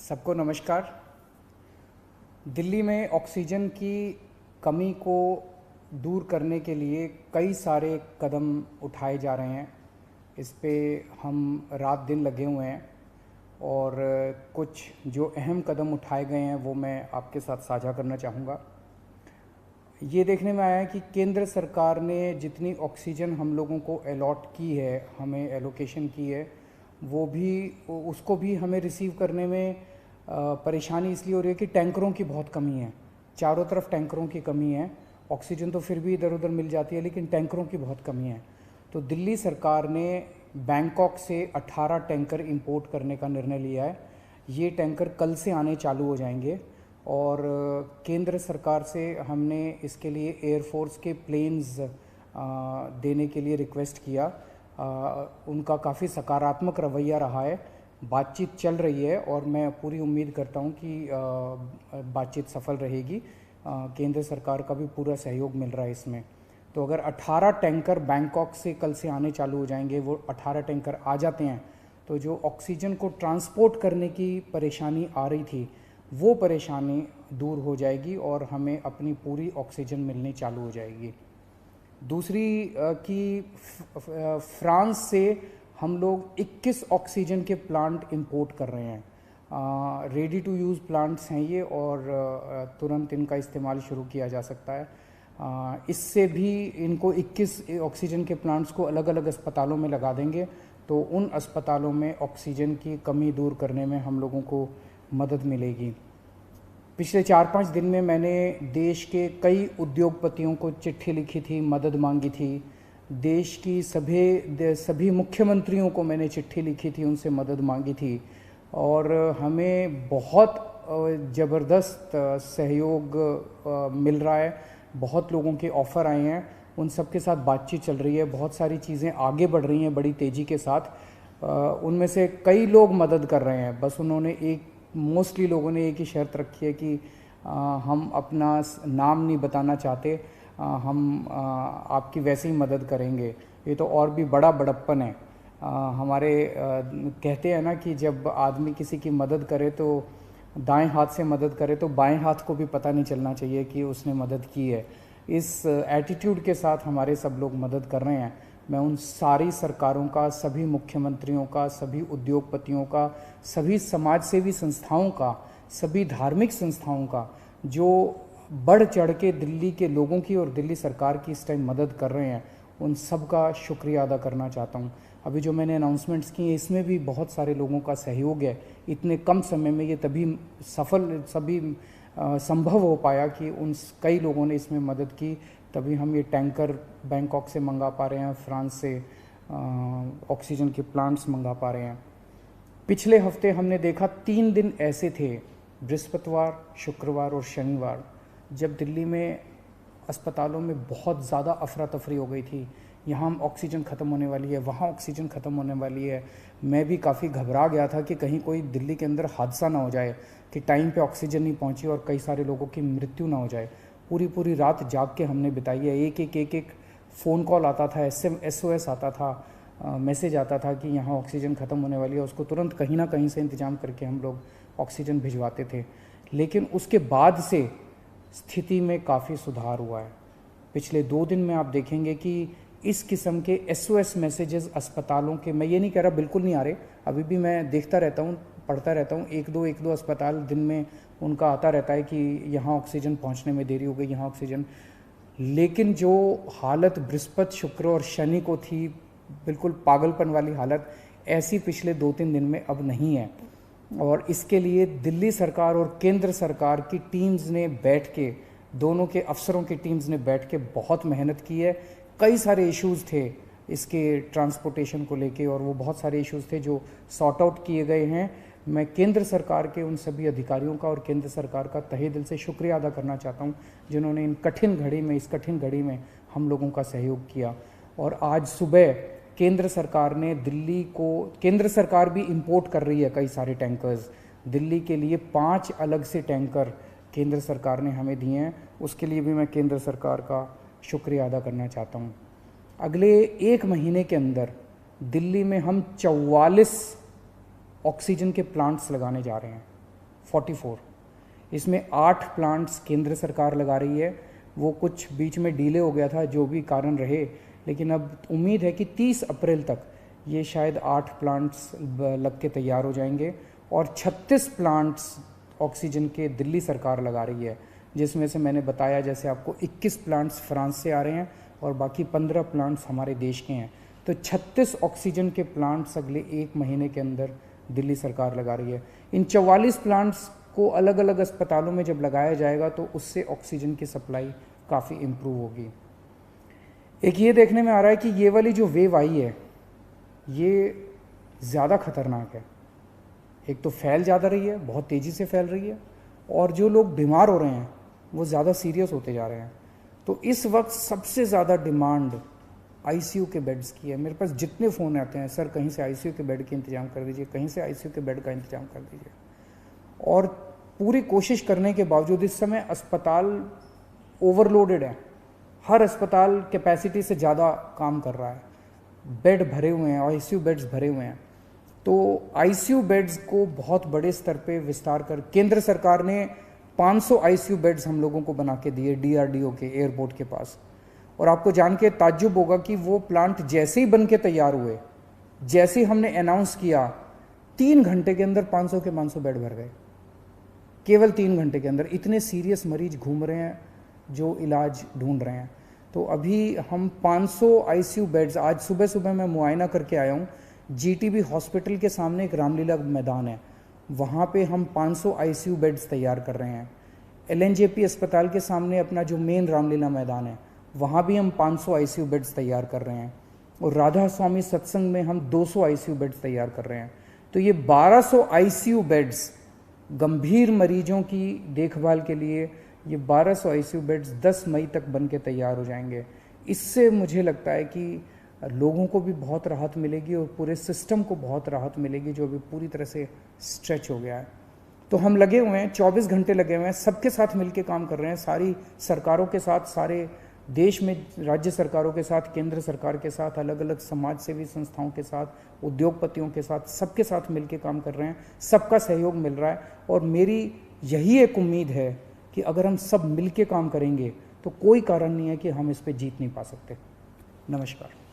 सबको नमस्कार। दिल्ली में ऑक्सीजन की कमी को दूर करने के लिए कई सारे कदम उठाए जा रहे हैं। इस पे हम रात दिन लगे हुए हैं और कुछ जो अहम कदम उठाए गए हैं वो मैं आपके साथ साझा करना चाहूँगा। ये देखने में आया है कि केंद्र सरकार ने जितनी ऑक्सीजन हम लोगों को अलॉट की है, हमें एलोकेशन की है, वो भी उसको भी हमें रिसीव करने में परेशानी इसलिए हो रही है कि टैंकरों की बहुत कमी है। चारों तरफ टैंकरों की कमी है। ऑक्सीजन तो फिर भी इधर उधर मिल जाती है, लेकिन टैंकरों की बहुत कमी है। तो दिल्ली सरकार ने बैंकॉक से 18 टैंकर इंपोर्ट करने का निर्णय लिया है। ये टैंकर कल से आने चालू हो जाएंगे और केंद्र सरकार से हमने इसके लिए एयरफोर्स के प्लेन्स देने के लिए रिक्वेस्ट किया। उनका काफ़ी सकारात्मक रवैया रहा है। बातचीत चल रही है और मैं पूरी उम्मीद करता हूं कि बातचीत सफल रहेगी। केंद्र सरकार का भी पूरा सहयोग मिल रहा है इसमें। तो अगर 18 टैंकर बैंकॉक से कल से आने चालू हो जाएंगे, वो 18 टैंकर आ जाते हैं तो जो ऑक्सीजन को ट्रांसपोर्ट करने की परेशानी आ रही थी वो परेशानी दूर हो जाएगी और हमें अपनी पूरी ऑक्सीजन मिलनी चालू हो जाएगी। दूसरी कि फ्रांस से हम लोग 21 ऑक्सीजन के प्लांट इंपोर्ट कर रहे हैं। रेडी टू यूज़ प्लांट्स हैं ये और तुरंत इनका इस्तेमाल शुरू किया जा सकता है। इससे भी इनको 21 ऑक्सीजन के प्लांट्स को अलग अलग अस्पतालों में लगा देंगे तो उन अस्पतालों में ऑक्सीजन की कमी दूर करने में हम लोगों को मदद मिलेगी। पिछले 4-5 दिन में मैंने देश के कई उद्योगपतियों को चिट्ठी लिखी थी, मदद मांगी थी। देश की सभी मुख्यमंत्रियों को मैंने चिट्ठी लिखी थी, उनसे मदद मांगी थी और हमें बहुत ज़बरदस्त सहयोग मिल रहा है। बहुत लोगों के ऑफ़र आए हैं, उन सब के साथ बातचीत चल रही है। बहुत सारी चीज़ें आगे बढ़ रही हैं बड़ी तेज़ी के साथ। उनमें से कई लोग मदद कर रहे हैं। बस उन्होंने मोस्टली लोगों ने एक ही शर्त रखी है कि हम अपना नाम नहीं बताना चाहते, हम आपकी वैसे ही मदद करेंगे। ये तो और भी बड़ा बड़प्पन है। हमारे कहते हैं ना कि जब आदमी किसी की मदद करे तो दाएं हाथ से मदद करे तो बाएं हाथ को भी पता नहीं चलना चाहिए कि उसने मदद की है। इस एटीट्यूड के साथ हमारे सब लोग मदद कर रहे हैं। मैं उन सारी सरकारों का, सभी मुख्यमंत्रियों का, सभी उद्योगपतियों का, सभी समाजसेवी संस्थाओं का, सभी धार्मिक संस्थाओं का जो बढ़ चढ़ के दिल्ली के लोगों की और दिल्ली सरकार की इस टाइम मदद कर रहे हैं, उन सब का शुक्रिया अदा करना चाहता हूँ। अभी जो मैंने अनाउंसमेंट्स की हैं इसमें भी बहुत सारे लोगों का सहयोग है। इतने कम समय में ये तभी संभव हो पाया कि उन कई लोगों ने इसमें मदद की, तभी हम ये टैंकर बैंकॉक से मंगा पा रहे हैं, फ्रांस से ऑक्सीजन के प्लांट्स मंगा पा रहे हैं। पिछले हफ्ते हमने देखा 3 दिन ऐसे थे, बृहस्पतिवार, शुक्रवार और शनिवार, जब दिल्ली में अस्पतालों में बहुत ज़्यादा अफरा तफरी हो गई थी। यहाँ ऑक्सीजन ख़त्म होने वाली है, वहाँ ऑक्सीजन ख़त्म होने वाली है। मैं भी काफ़ी घबरा गया था कि कहीं कोई दिल्ली के अंदर हादसा ना हो जाए कि टाइम पे ऑक्सीजन नहीं पहुँची और कई सारे लोगों की मृत्यु ना हो जाए। पूरी रात जाग के हमने बिताई है। एक फ़ोन कॉल आता था, SOS आता था, मैसेज आता था कि यहाँ ऑक्सीजन ख़त्म होने वाली है। उसको तुरंत कहीं ना कहीं से इंतज़ाम करके हम लोग ऑक्सीजन भिजवाते थे। लेकिन उसके बाद से स्थिति में काफ़ी सुधार हुआ है। पिछले 2 दिन में आप देखेंगे कि इस किस्म के SOS मैसेजेस अस्पतालों के, मैं ये नहीं कह रहा बिल्कुल नहीं आ रहे, अभी भी मैं देखता रहता हूँ, पढ़ता रहता हूँ। एक दो अस्पताल दिन में उनका आता रहता है कि यहाँ ऑक्सीजन पहुँचने में देरी हो गई, यहाँ ऑक्सीजन। लेकिन जो हालत बृहस्पति, शुक्र और शनि को थी, बिल्कुल पागलपन वाली हालत, ऐसी पिछले 2-3 दिन में अब नहीं है। और इसके लिए दिल्ली सरकार और केंद्र सरकार की टीम्स ने बैठ के, दोनों के अफसरों की टीम्स ने बैठ के बहुत मेहनत की है। कई सारे इश्यूज़ थे इसके ट्रांसपोर्टेशन को लेके और वो बहुत सारे इश्यूज़ थे जो सॉर्ट आउट किए गए हैं। मैं केंद्र सरकार के उन सभी अधिकारियों का और केंद्र सरकार का तहे दिल से शुक्रिया अदा करना चाहता हूं जिन्होंने इस कठिन घड़ी में हम लोगों का सहयोग किया। और आज सुबह केंद्र सरकार भी इंपोर्ट कर रही है कई सारे टैंकर्स। दिल्ली के लिए 5 अलग से टैंकर केंद्र सरकार ने हमें दिए हैं, उसके लिए भी मैं केंद्र सरकार का शुक्रिया अदा करना चाहता हूँ। अगले 1 महीने के अंदर दिल्ली में हम 44 ऑक्सीजन के प्लांट्स लगाने जा रहे हैं। 44। इसमें 8 प्लांट्स केंद्र सरकार लगा रही है, वो कुछ बीच में डिले हो गया था, जो भी कारण रहे, लेकिन अब उम्मीद है कि 30 अप्रैल तक ये शायद 8 प्लांट्स लग के तैयार हो जाएंगे और 36 प्लांट्स ऑक्सीजन के दिल्ली सरकार लगा रही है, जिसमें से मैंने बताया जैसे आपको 21 प्लांट्स फ्रांस से आ रहे हैं और बाकी 15 प्लांट्स हमारे देश के हैं। तो 36 ऑक्सीजन के प्लांट्स अगले 1 महीने के अंदर दिल्ली सरकार लगा रही है। इन 44 प्लांट्स को अलग अलग अस्पतालों में जब लगाया जाएगा तो उससे ऑक्सीजन की सप्लाई काफ़ी इम्प्रूव होगी। एक ये देखने में आ रहा है कि ये वाली जो वेव आई है ये ज़्यादा खतरनाक है। एक तो फैल ज़्यादा रही है, बहुत तेज़ी से फैल रही है, और जो लोग बीमार हो रहे हैं वो ज़्यादा सीरियस होते जा रहे हैं। तो इस वक्त सबसे ज़्यादा डिमांड आईसीयू के बेड्स की है। मेरे पास जितने फ़ोन आते हैं, सर कहीं से आईसीयू के बेड के इंतज़ाम कर दीजिए, कहीं से आईसीयू के बेड का इंतज़ाम कर दीजिए। और पूरी कोशिश करने के बावजूद इस समय अस्पताल ओवरलोडेड है, हर अस्पताल कैपेसिटी से ज़्यादा काम कर रहा है, बेड भरे हुए हैं, आईसीयू बेड्स भरे हुए हैं। तो आईसीयू बेड्स को बहुत बड़े स्तर पे विस्तार कर केंद्र सरकार ने 500 आईसीयू बेड्स हम लोगों को बना के दिए डीआरडीओ के एयरपोर्ट के पास। और आपको जान के ताज्जुब होगा कि वो प्लांट जैसे ही बन के तैयार हुए, जैसे ही हमने अनाउंस किया, 3 घंटे के अंदर 500 के 500 बेड भर गए, केवल 3 घंटे के अंदर। इतने सीरियस मरीज घूम रहे हैं जो इलाज ढूंढ रहे हैं। तो अभी हम 500 आईसीयू बेड्स, आज सुबह सुबह मैं मुआयना करके आया हूँ, जीटीबी हॉस्पिटल के सामने एक रामलीला मैदान है, वहाँ पे हम 500 आईसीयू बेड्स तैयार कर रहे हैं। एलएनजेपी अस्पताल के सामने अपना जो मेन रामलीला मैदान है, वहाँ भी हम 500 आईसीयू बेड्स तैयार कर रहे हैं। और राधा स्वामी सत्संग में हम 200 आईसीयू बेड्स तैयार कर रहे हैं। तो ये 1200 आईसीयू बेड्स गंभीर मरीजों की देखभाल के लिए, ये 1200 आईसीयू बेड्स 10 मई तक बन के तैयार हो जाएंगे। इससे मुझे लगता है कि लोगों को भी बहुत राहत मिलेगी और पूरे सिस्टम को बहुत राहत मिलेगी, जो अभी पूरी तरह से स्ट्रेच हो गया है। तो हम लगे हुए हैं, 24 घंटे लगे हुए हैं, सबके साथ मिलके काम कर रहे हैं, सारी सरकारों के साथ, सारे देश में राज्य सरकारों के साथ, केंद्र सरकार के साथ, अलग अलग समाज सेवी संस्थाओं के साथ, उद्योगपतियों के साथ, सबके साथ मिलके काम कर रहे हैं। सबका सहयोग मिल रहा है और मेरी यही एक उम्मीद है कि अगर हम सब मिलके काम करेंगे तो कोई कारण नहीं है कि हम इस पे जीत नहीं पा सकते। नमस्कार।